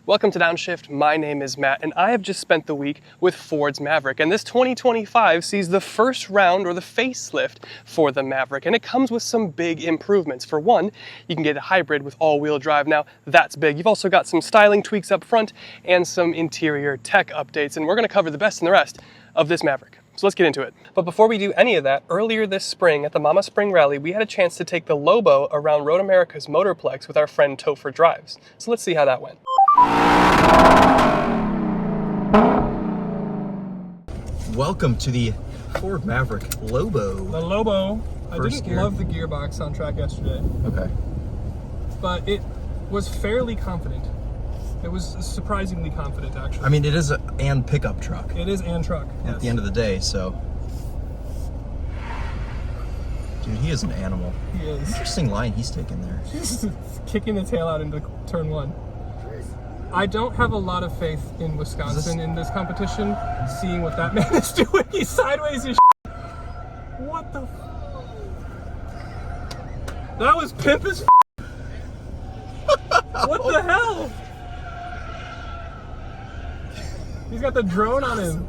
Welcome to Downshift. My name is Matt, and I have just spent the week with Ford's Maverick. And this 2025 sees the first round or the facelift for the Maverick, and it comes with some big improvements. For one, you can get a hybrid with all-wheel drive. Now, that's big. You've also got some styling tweaks up front and some interior tech updates, and we're going to cover the best and the rest of this Maverick. So let's get into it. But before we do any of that, earlier this spring at the Mama Spring Rally, we had a chance to take the LOBO around Road America's Motorplex with our friend Topher Drives. So let's see how that went. Welcome to the Ford Maverick LOBO. The LOBO. I First didn't gear. love the gearbox on track yesterday. Okay. But it was fairly confident. It was surprisingly confident, actually. I mean, it is an pickup truck It is and truck. at the end of the day, so. Dude, he is an animal. He is. Interesting line he's taking there. He's kicking the tail out into turn one. I don't have a lot of faith in Wisconsin in this competition, seeing what that man is doing. He's sideways as shit. What the That was pimp as What the hell? He's got the drone on him.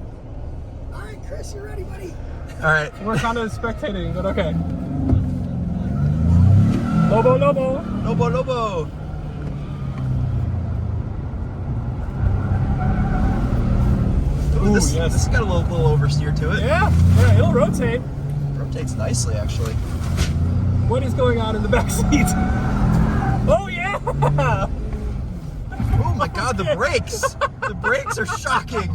All right, Chris, you ready, buddy? All right. We're kind of spectating, but okay. Lobo, Lobo. LOBO, LOBO. Ooh, this has got a little oversteer to it. Yeah, it'll rotate. Rotates nicely, actually. What is going on in the back seat? Oh yeah! Oh my God, the brakes! The brakes are shocking.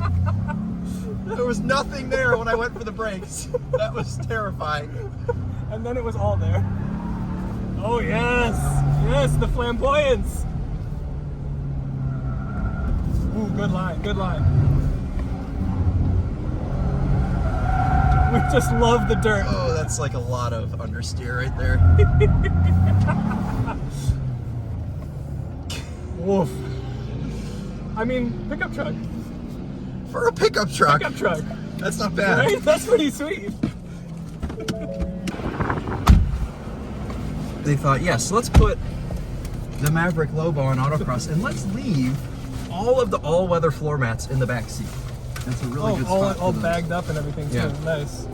There was nothing there when I went for the brakes. That was terrifying. And then it was all there. Oh yes! Yes, the flamboyance! Ooh, good line, good line. We just love the dirt. Oh, that's like a lot of understeer right there. Woof. I mean, pickup truck. For a pickup truck. Pickup truck. That's not bad. Right? That's pretty sweet. They thought, yes, let's put the Maverick LOBO on autocross and let's leave all of the all-weather floor mats in the back seat. That's a really good spot. All bagged up and everything too. Yeah. Nice.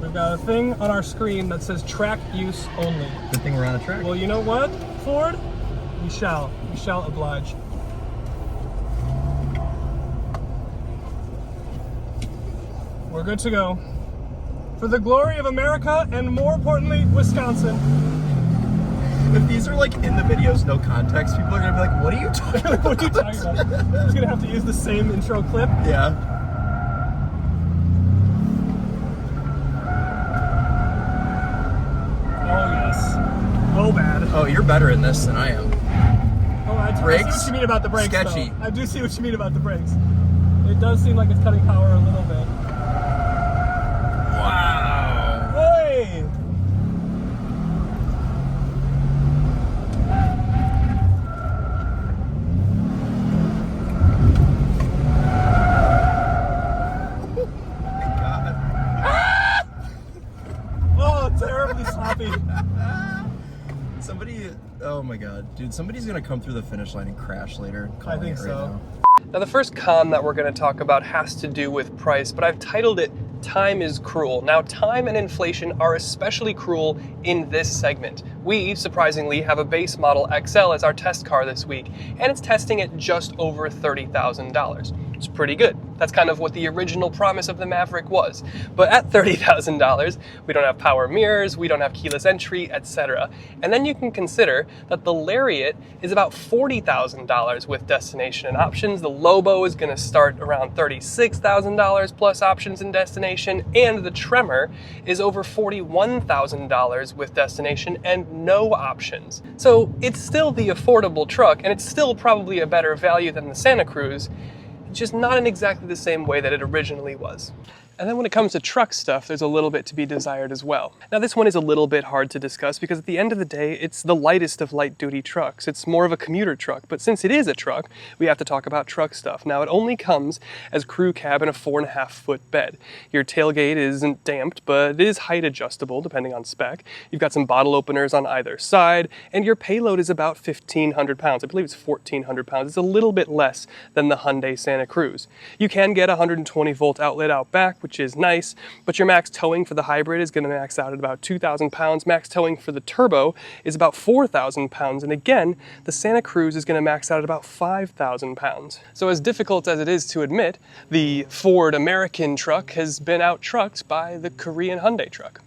We've got a thing on our screen that says track use only. Good thing we're on a track. Well, you know what, Ford? We shall oblige. We're good to go. For the glory of America and more importantly, Wisconsin. If these are like in the videos, no context, people are gonna be like, what are you talking about? What are you talking about? I'm just gonna have to use the same intro clip. Yeah. Oh yes. Oh bad. Oh, you're better in this than I am. Oh, I see Brakes? what you mean about the brakes. Sketchy. Though. I do see what you mean about the brakes. It does seem like it's cutting power a little bit. Wow. Hey! Oh, terribly sloppy. Somebody, oh my God, dude, somebody's gonna come through the finish line and crash later. I think so. Now the first con that we're going to talk about has to do with price, but I've titled it Time is Cruel. Now time and inflation are especially cruel in this segment. We, surprisingly, have a base model XL as our test car this week, and it's testing at just over $30,000. It's pretty good. That's kind of what the original promise of the Maverick was. But at $30,000, we don't have power mirrors, we don't have keyless entry, etc. And then you can consider that the Lariat is about $40,000 with destination and options. The LOBO is going to start around $36,000 plus options and destination, and the Tremor is over $41,000 with destination and no options. So it's still the affordable truck, and it's still probably a better value than the Santa Cruz, just not in exactly the same way that it originally was. And then when it comes to truck stuff, there's a little bit to be desired as well. Now this one is a little bit hard to discuss because at the end of the day, it's the lightest of light-duty trucks. It's more of a commuter truck, but since it is a truck, we have to talk about truck stuff. Now it only comes as crew cab and a 4.5-foot bed. Your tailgate isn't damped, but it is height adjustable depending on spec. You've got some bottle openers on either side, and your payload is about 1,500 pounds. I believe it's 1,400 pounds. It's a little bit less than the Hyundai Santa Cruz. You can get a 120-volt outlet out back, which is nice, but your max towing for the hybrid is going to max out at about 2,000 pounds. Max towing for the turbo is about 4,000 pounds, and again, the Santa Cruz is going to max out at about 5,000 pounds. So as difficult as it is to admit, the Ford American truck has been out-trucked by the Korean Hyundai truck.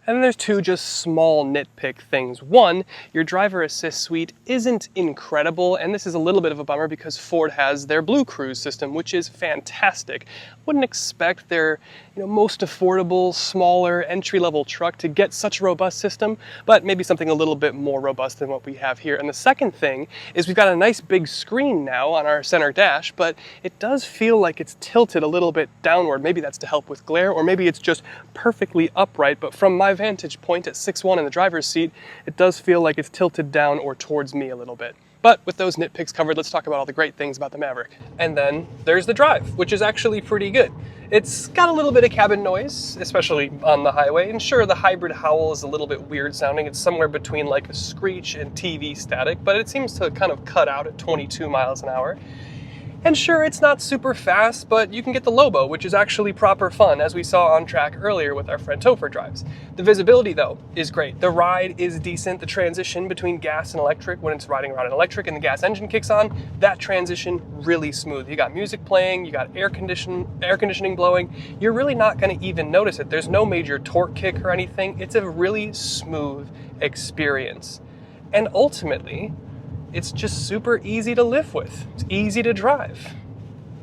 And then there's two just small nitpick things. One, your driver assist suite isn't incredible, and this is a little bit of a bummer because Ford has their Blue Cruise system, which is fantastic. Wouldn't expect their most affordable, smaller, entry-level truck to get such a robust system, but maybe something a little bit more robust than what we have here. And the second thing is we've got a nice big screen now on our center dash, but it does feel like it's tilted a little bit downward. Maybe that's to help with glare, or maybe it's just perfectly upright, but from my vantage point at 6'1" in the driver's seat, it does feel like it's tilted down or towards me a little bit. But with those nitpicks covered, let's talk about all the great things about the Maverick. And then there's the drive, which is actually pretty good. It's got a little bit of cabin noise, especially on the highway, and sure, the hybrid howl is a little bit weird sounding. It's somewhere between like a screech and TV static, but it seems to kind of cut out at 22 miles an hour. And sure, it's not super fast, but you can get the LOBO, which is actually proper fun, as we saw on track earlier with our friend Topher drives. The visibility, though, is great. The ride is decent. The transition between gas and electric, when it's riding around an electric and the gas engine kicks on, that transition really smooth. You got music playing, you got air conditioning blowing. You're really not going to even notice it. There's no major torque kick or anything. It's a really smooth experience. And ultimately, it's just super easy to live with. It's easy to drive.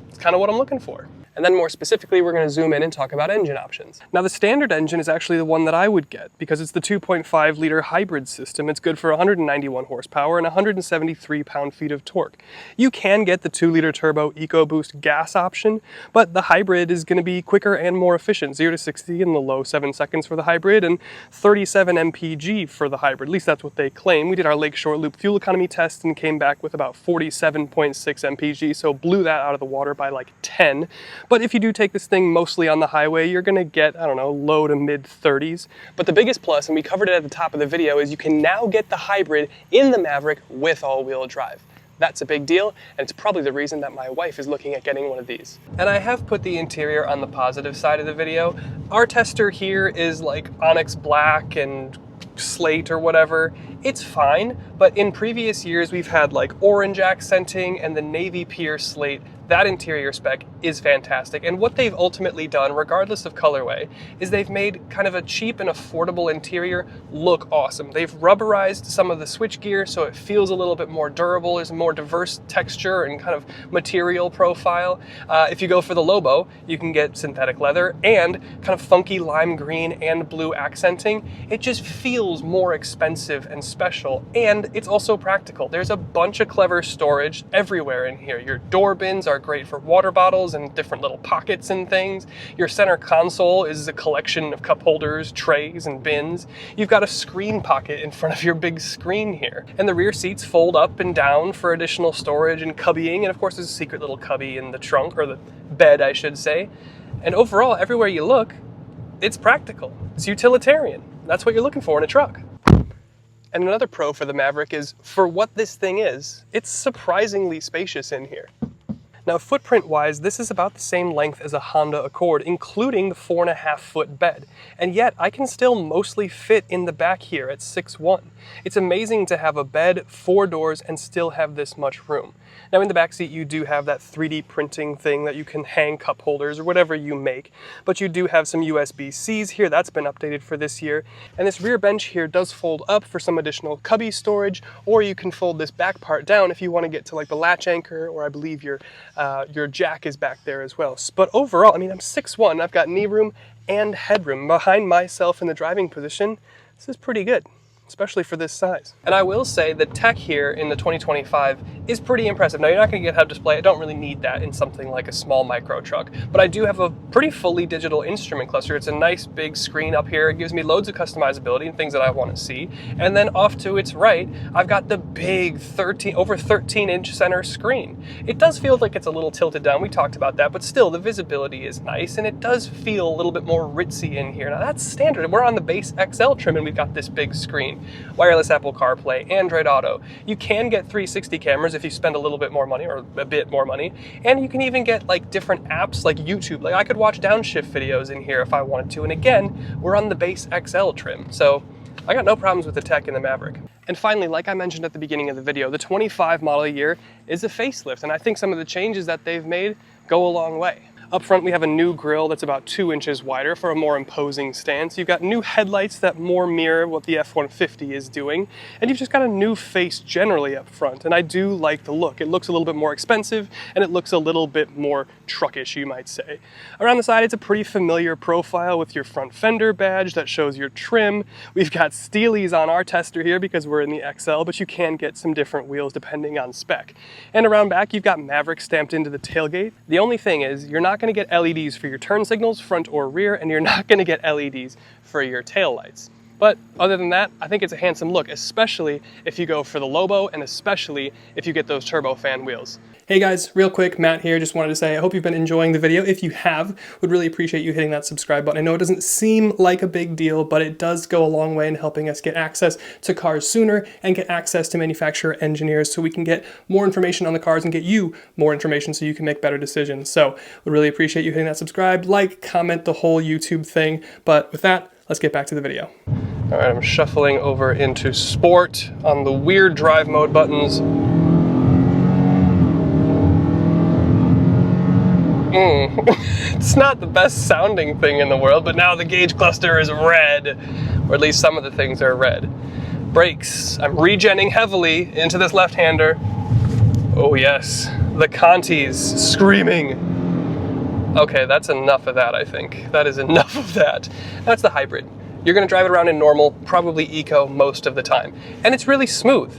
It's kind of what I'm looking for. And then more specifically, we're going to zoom in and talk about engine options. Now the standard engine is actually the one that I would get because it's the 2.5 liter hybrid system. It's good for 191 horsepower and 173 pound-feet of torque. You can get the 2 liter turbo EcoBoost gas option, but the hybrid is going to be quicker and more efficient. 0 to 60 in the low 7 seconds for the hybrid and 37 mpg for the hybrid. At least that's what they claim. We did our Lakeshore Loop fuel economy test and came back with about 47.6 mpg, so blew that out of the water by like 10. But if you do take this thing mostly on the highway, you're gonna get, I don't know, low to mid 30s. But the biggest plus, and we covered it at the top of the video, is you can now get the hybrid in the Maverick with all-wheel drive. That's a big deal, and it's probably the reason that my wife is looking at getting one of these. And I have put the interior on the positive side of the video. Our tester here is like onyx black and slate or whatever. It's fine, but in previous years we've had like orange accenting and the navy pier slate. That interior spec is fantastic, and what they've ultimately done, regardless of colorway, is they've made kind of a cheap and affordable interior look awesome. They've rubberized some of the switchgear so it feels a little bit more durable. There's a more diverse texture and kind of material profile. If you go for the LOBO, you can get synthetic leather and kind of funky lime green and blue accenting. It just feels more expensive and special, and it's also practical. There's a bunch of clever storage everywhere in here. Your door bins are great for water bottles and different little pockets and things. Your center console is a collection of cup holders, trays, and bins. You've got a screen pocket in front of your big screen here. And the rear seats fold up and down for additional storage and cubbying, and of course there's a secret little cubby in the trunk, or the bed I should say. And overall, everywhere you look, it's practical. It's utilitarian. That's what you're looking for in a truck. And another pro for the Maverick is, for what this thing is, it's surprisingly spacious in here. Now, footprint-wise, this is about the same length as a Honda Accord, including the 4.5-foot bed. And yet, I can still mostly fit in the back here at 6'1". It's amazing to have a bed, 4 doors, and still have this much room. Now, in the back seat, you do have that 3D printing thing that you can hang cup holders or whatever you make, but you do have some USB-Cs here. That's been updated for this year. And this rear bench here does fold up for some additional cubby storage, or you can fold this back part down if you want to get to like the latch anchor, or I believe your jack is back there as well. But overall, I mean, I'm 6'1", I've got knee room and headroom. Behind myself in the driving position, this is pretty good. especially for this size. And I will say the tech here in the 2025 is pretty impressive. Now, you're not going to get head-up display. I don't really need that in something like a small micro truck, but I do have a pretty fully digital instrument cluster. It's a nice big screen up here. It gives me loads of customizability and things that I want to see. And then off to its right, I've got the big over 13-inch center screen. It does feel like it's a little tilted down. We talked about that, but still the visibility is nice and it does feel a little bit more ritzy in here. Now that's standard. We're on the base XL trim and we've got this big screen. Wireless Apple CarPlay, Android Auto. You can get 360 cameras if you spend a little bit more money or a bit more money. And you can even get like different apps like YouTube. Like I could watch Downshift videos in here if I wanted to. And again, we're on the base XL trim. So I got no problems with the tech in the Maverick. And finally, like I mentioned at the beginning of the video, the 25 model year is a facelift. And I think some of the changes that they've made go a long way. Up front, we have a new grille that's about 2 inches wider for a more imposing stance. You've got new headlights that more mirror what the F-150 is doing. And you've just got a new face generally up front. And I do like the look. It looks a little bit more expensive and it looks a little bit more truckish, you might say. Around the side, it's a pretty familiar profile with your front fender badge that shows your trim. We've got Steelies on our tester here because we're in the XL, but you can get some different wheels depending on spec. And around back, you've got Maverick stamped into the tailgate. The only thing is, you're not going to get LEDs for your turn signals, front or rear, and you're not going to get LEDs for your taillights. But other than that, I think it's a handsome look, especially if you go for the LOBO and especially if you get those turbofan wheels. Hey guys, real quick, Matt here. Just wanted to say I hope you've been enjoying the video. If you have, would really appreciate you hitting that subscribe button. I know it doesn't seem like a big deal, but it does go a long way in helping us get access to cars sooner and get access to manufacturer engineers so we can get more information on the cars and get you more information so you can make better decisions. So would really appreciate you hitting that subscribe, like, comment, the whole YouTube thing. But with that, let's get back to the video. All right, I'm shuffling over into sport on the weird drive mode buttons. It's not the best sounding thing in the world, but now the gauge cluster is red, or at least some of the things are red. Brakes, I'm regenning heavily into this left-hander. Oh yes, the Contis screaming. Okay, that's enough of that, I think. That is enough of that. That's the hybrid. You're gonna drive it around in normal, probably eco most of the time. And it's really smooth.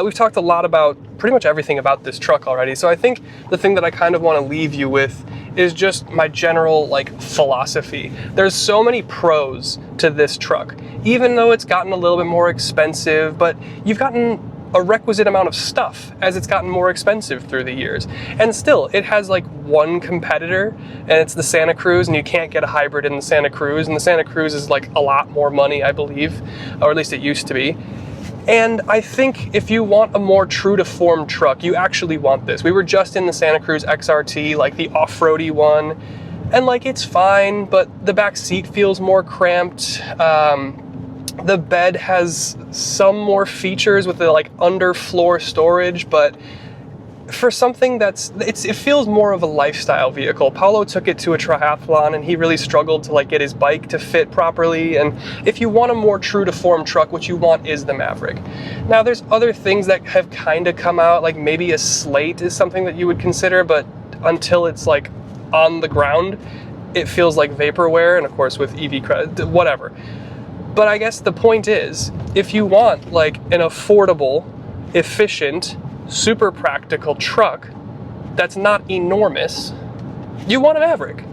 We've talked a lot about pretty much everything about this truck already, so I think the thing that I kind of want to leave you with is just my general philosophy. There's so many pros to this truck, even though it's gotten a little bit more expensive, but you've gotten a requisite amount of stuff as it's gotten more expensive through the years. And still, it has one competitor, and it's the Santa Cruz, and you can't get a hybrid in the Santa Cruz, and the Santa Cruz is a lot more money, I believe, or at least it used to be. And I think if you want a more true to form truck, you actually want this. We were just in the Santa Cruz XRT, the off-roady one, and it's fine, but the back seat feels more cramped. The bed has some more features with the underfloor storage, but for something it feels more of a lifestyle vehicle. Paulo took it to a triathlon and he really struggled to get his bike to fit properly. And if you want a more true to form truck, what you want is the Maverick. Now there's other things that have kind of come out, maybe a Slate is something that you would consider, but until it's on the ground, it feels like vaporware, and of course with EV credit, whatever. But I guess the point is, if you want an affordable, efficient, super practical truck that's not enormous, you want a Maverick.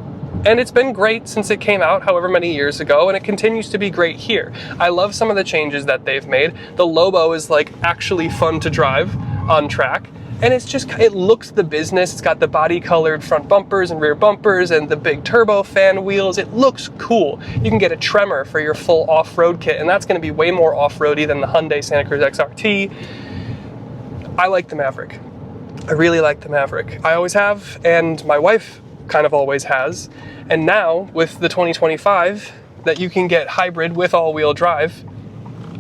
And it's been great since it came out however many years ago, and it continues to be great here. I love some of the changes that they've made. The LOBO is actually fun to drive on track, and it looks the business. It's got the body colored front bumpers and rear bumpers and the big turbofan wheels. It looks cool. You can get a Tremor for your full off-road kit, and that's going to be way more off-roady than the Hyundai Santa Cruz XRT. I like the Maverick. I really like the Maverick. I always have, and my wife kind of always has. And now, with the 2025, that you can get hybrid with all-wheel drive,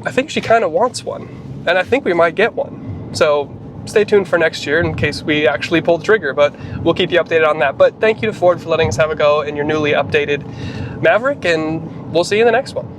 I think she kind of wants one. And I think we might get one. So stay tuned for next year in case we actually pull the trigger, but we'll keep you updated on that. But thank you to Ford for letting us have a go in your newly updated Maverick, and we'll see you in the next one.